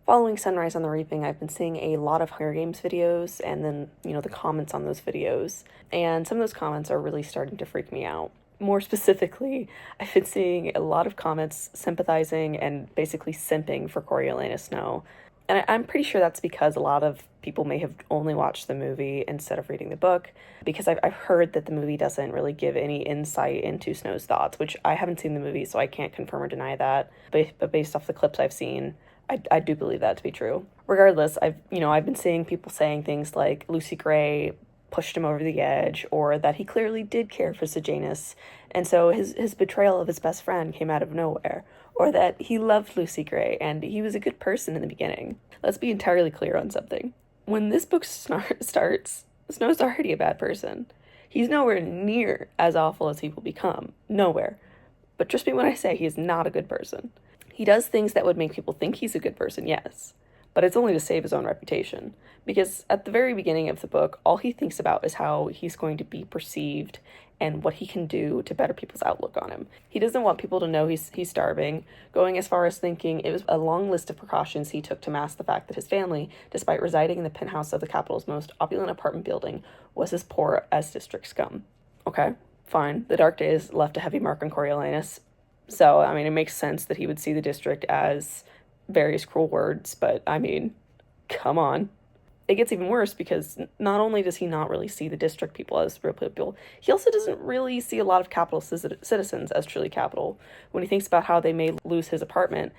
Following Sunrise on the Reaping, I've been seeing a lot of Hunger Games videos and then, the comments on those videos. And some of those comments are really starting to freak me out. More specifically, I've been seeing a lot of comments sympathizing and basically simping for Coriolanus Snow. And I'm pretty sure that's because a lot of people may have only watched the movie instead of reading the book, because I've heard that the movie doesn't really give any insight into Snow's thoughts, which I haven't seen the movie, so I can't confirm or deny that. But based off the clips I've seen, I do believe that to be true. Regardless, I've been seeing people saying things like Lucy Gray pushed him over the edge, or that he clearly did care for Sejanus, and so his betrayal of his best friend came out of nowhere, or that he loved Lucy Gray and he was a good person in the beginning. Let's be entirely clear on something. When this book starts, Snow's already a bad person. He's nowhere near as awful as he will become. Nowhere. But trust me when I say he is not a good person. He does things that would make people think he's a good person, yes, but it's only to save his own reputation. Because at the very beginning of the book, all he thinks about is how he's going to be perceived and what he can do to better people's outlook on him. He doesn't want people to know he's starving, going as far as thinking it was a long list of precautions he took to mask the fact that his family, despite residing in the penthouse of the capital's most opulent apartment building, was as poor as district scum. Okay, fine. The dark days left a heavy mark on Coriolanus. So, it makes sense that he would see the district as various cruel words, but, come on. It gets even worse because not only does he not really see the district people as real people, he also doesn't really see a lot of capital citizens as truly capital. When he thinks about how they may lose his apartment,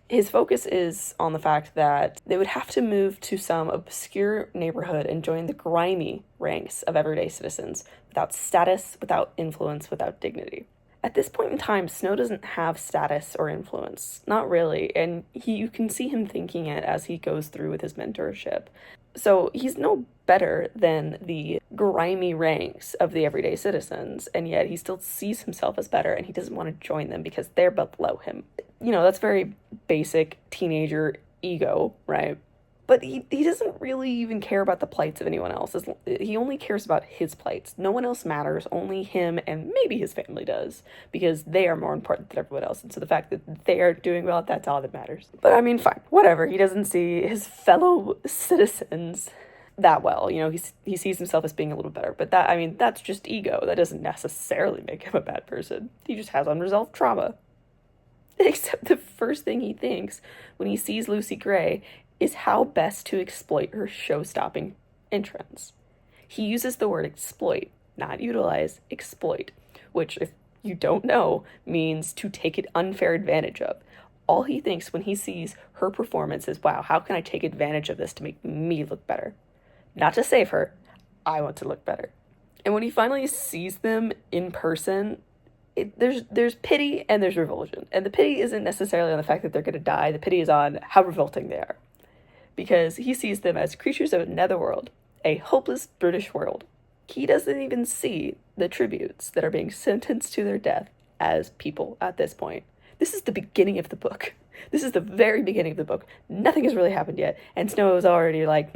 his focus is on the fact that they would have to move to some obscure neighborhood and join the grimy ranks of everyday citizens, without status, without influence, without dignity. At this point in time, Snow doesn't have status or influence. Not really, and you can see him thinking it as he goes through with his mentorship. So he's no better than the grimy ranks of the everyday citizens, and yet he still sees himself as better, and he doesn't want to join them because they're below him. That's very basic teenager ego, right? But he doesn't really even care about the plights of anyone else. He only cares about his plights. No one else matters. Only him, and maybe his family does, because they are more important than everyone else. And so the fact that they are doing well, that's all that matters. But fine, whatever. He doesn't see his fellow citizens that well. He sees himself as being a little better. But that's just ego. That doesn't necessarily make him a bad person. He just has unresolved trauma. Except the first thing he thinks when he sees Lucy Gray is how best to exploit her show-stopping entrance. He uses the word exploit, not utilize, exploit, which, if you don't know, means to take an unfair advantage of. All he thinks when he sees her performance is, wow, how can I take advantage of this to make me look better? Not to save her, I want to look better. And when he finally sees them in person, there's pity and there's revulsion. And the pity isn't necessarily on the fact that they're going to die. The pity is on how revolting they are. Because he sees them as creatures of a netherworld, a hopeless British world. He doesn't even see the tributes that are being sentenced to their death as people at this point. This is the beginning of the book. This is the very beginning of the book. Nothing has really happened yet, and Snow is already like,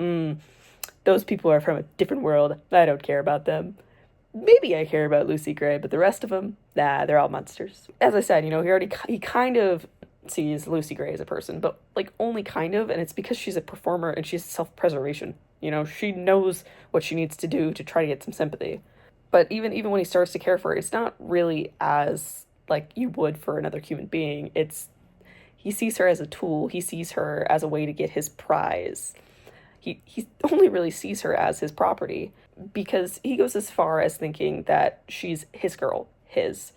those people are from a different world. I don't care about them. Maybe I care about Lucy Gray, but the rest of them, nah, they're all monsters. As I said, he kind of sees Lucy Gray as a person, but only kind of, and it's because she's a performer and she's self-preservation. She knows what she needs to do to try to get some sympathy. But even when he starts to care for her, it's not really as you would for another human being. He sees her as a tool. He sees her as a way to get his prize. He only really sees her as his property, because he goes as far as thinking that she's his girl, his.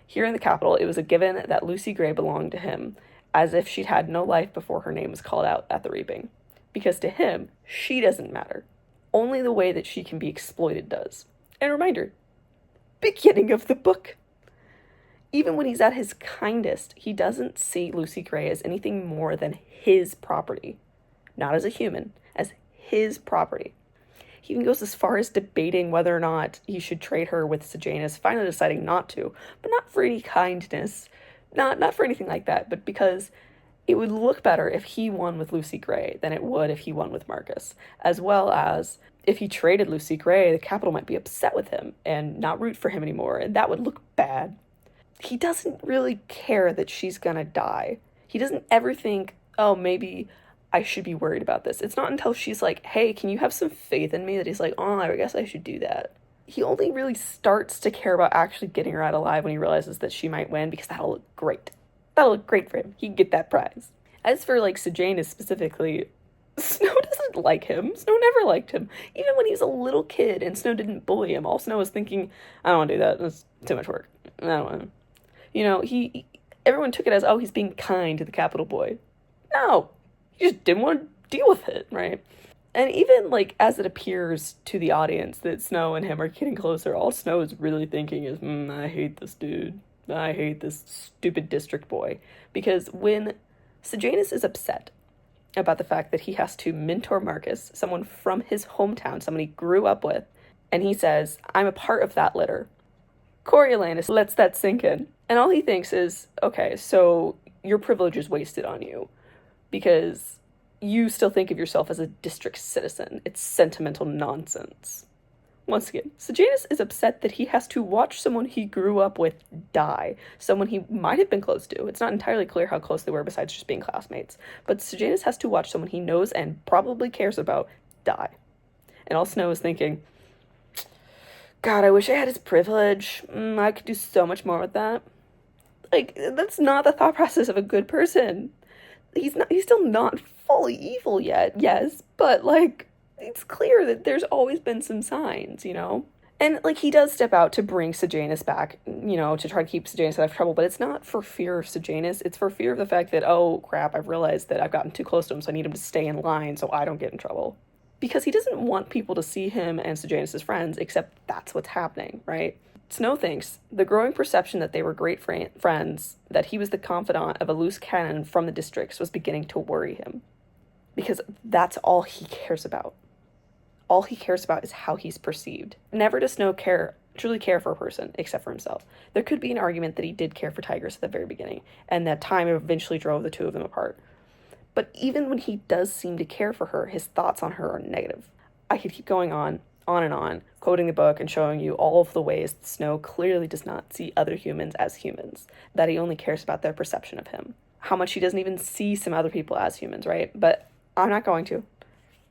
Here in the capital, it was a given that Lucy Gray belonged to him, as if she'd had no life before her name was called out at the reaping. Because to him, she doesn't matter. Only the way that she can be exploited does. And reminder, beginning of the book. Even when he's at his kindest, he doesn't see Lucy Gray as anything more than his property. Not as a human, as his property. He even goes as far as debating whether or not he should trade her with Sejanus, finally deciding not to, but not for any kindness, not for anything like that, but because it would look better if he won with Lucy Gray than it would if he won with Marcus, as well as if he traded Lucy Gray, the capital might be upset with him and not root for him anymore, and that would look bad. He doesn't really care that she's gonna die. He doesn't ever think, oh, maybe I should be worried about this. It's not until she's like, hey, can you have some faith in me, that he's like, oh, I guess I should do that. He only really starts to care about actually getting her out alive when he realizes that she might win, because that'll look great. That'll look great for him. He can get that prize. As for, like, Sejanus specifically, Snow doesn't like him. Snow never liked him. Even when he was a little kid and Snow didn't bully him, all Snow was thinking, I don't want to do that. That's too much work. I don't want to. You know, everyone took it as, oh, he's being kind to the capital boy. No, he just didn't want to deal with it, right? And even, like, as it appears to the audience that Snow and him are getting closer, all Snow is really thinking is, I hate this dude. I hate this stupid district boy. Because when Sejanus is upset about the fact that he has to mentor Marcus, someone from his hometown, someone he grew up with, and he says, I'm a part of that litter, Coriolanus lets that sink in. And all he thinks is, okay, so your privilege is wasted on you, because you still think of yourself as a district citizen. It's sentimental nonsense. Once again, Sejanus is upset that he has to watch someone he grew up with die, someone he might have been close to. It's not entirely clear how close they were besides just being classmates, but Sejanus has to watch someone he knows and probably cares about die. And all Snow is thinking, God, I wish I had his privilege. I could do so much more with that. Like, that's not the thought process of a good person. He's still not fully evil yet, yes, but, like, it's clear that there's always been some signs, you know? And, like, he does step out to bring Sejanus back, you know, to try to keep Sejanus out of trouble, but it's not for fear of Sejanus, it's for fear of the fact that, oh, crap, I've realized that I've gotten too close to him, so I need him to stay in line so I don't get in trouble. Because he doesn't want people to see him and Sejanus as friends, except that's what's happening, right? Snow thinks the growing perception that they were great friends, that he was the confidant of a loose cannon from the districts, was beginning to worry him. Because that's all he cares about. All he cares about is how he's perceived. Never does Snow truly care for a person, except for himself. There could be an argument that he did care for Tigris at the very beginning, and that time eventually drove the two of them apart. But even when he does seem to care for her, his thoughts on her are negative. I could keep going on and on, quoting the book and showing you all of the ways that Snow clearly does not see other humans as humans, that he only cares about their perception of him. How much he doesn't even see some other people as humans, right? But I'm not going to.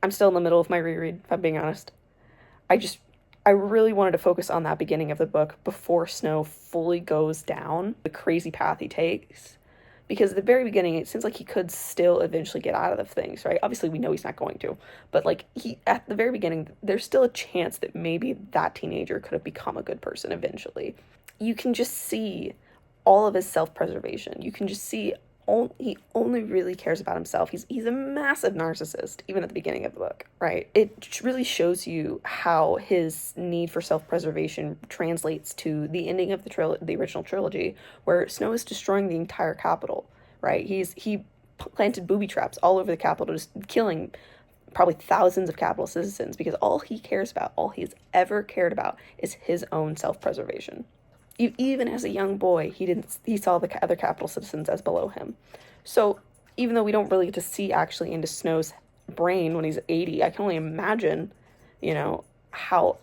I'm still in the middle of my reread, if I'm being honest. I really wanted to focus on that beginning of the book before Snow fully goes down the crazy path he takes. Because at the very beginning, it seems like he could still eventually get out of the things, right? Obviously, we know he's not going to. But, like, at the very beginning, there's still a chance that maybe that teenager could have become a good person eventually. You can just see all of his self-preservation. You can just see he only really cares about himself. He's a massive narcissist, even at the beginning of the book, right? It really shows you how his need for self-preservation translates to the ending of the original trilogy, where Snow is destroying the entire capital, right? He planted booby traps all over the capital, just killing probably thousands of capital citizens, because all he cares about, all he's ever cared about, is his own self-preservation. Even as a young boy, he saw the other capital citizens as below him. So even though we don't really get to see actually into Snow's brain when he's 80, I can only imagine, you know, how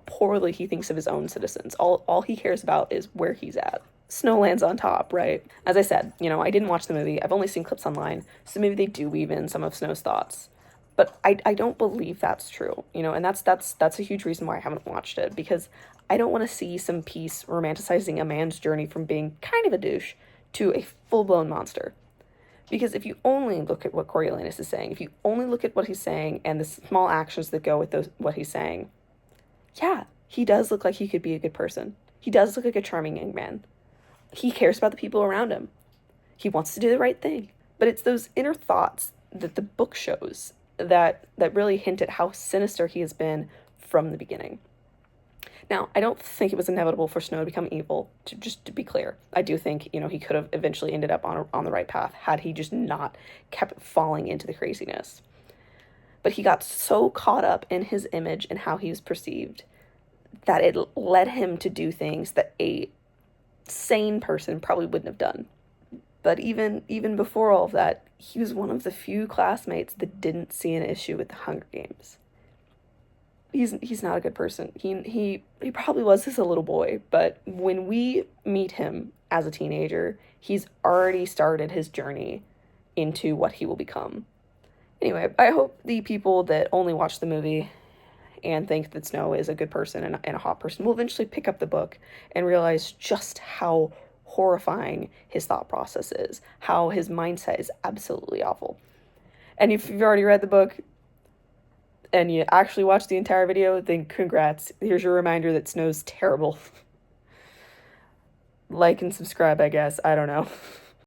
poorly he thinks of his own citizens. All he cares about is where he's at. Snow lands on top, right? As I said, you know, I didn't watch the movie. I've only seen clips online, so maybe they do weave in some of Snow's thoughts. But I don't believe that's true, you know, and that's a huge reason why I haven't watched it, because I don't want to see some piece romanticizing a man's journey from being kind of a douche to a full-blown monster. Because if you only look at what Coriolanus is saying, if you only look at what he's saying and the small actions that go with what he's saying, yeah, he does look like he could be a good person. He does look like a charming young man. He cares about the people around him. He wants to do the right thing. But it's those inner thoughts that the book shows that really hint at how sinister he has been from the beginning. Now, I don't think it was inevitable for Snow to become evil, just to be clear. I do think, you know, he could have eventually ended up on the right path had he just not kept falling into the craziness. But he got so caught up in his image and how he was perceived that it led him to do things that a sane person probably wouldn't have done. But even before all of that, he was one of the few classmates that didn't see an issue with the Hunger Games. He's not a good person. He probably was as a little boy, but when we meet him as a teenager, he's already started his journey into what he will become. Anyway, I hope the people that only watch the movie and think that Snow is a good person and a hot person will eventually pick up the book and realize just how horrifying his thought process is, how his mindset is absolutely awful. And if you've already read the book and you actually watched the entire video, then congrats. Here's your reminder that Snow's terrible. Like and subscribe, I guess. I don't know.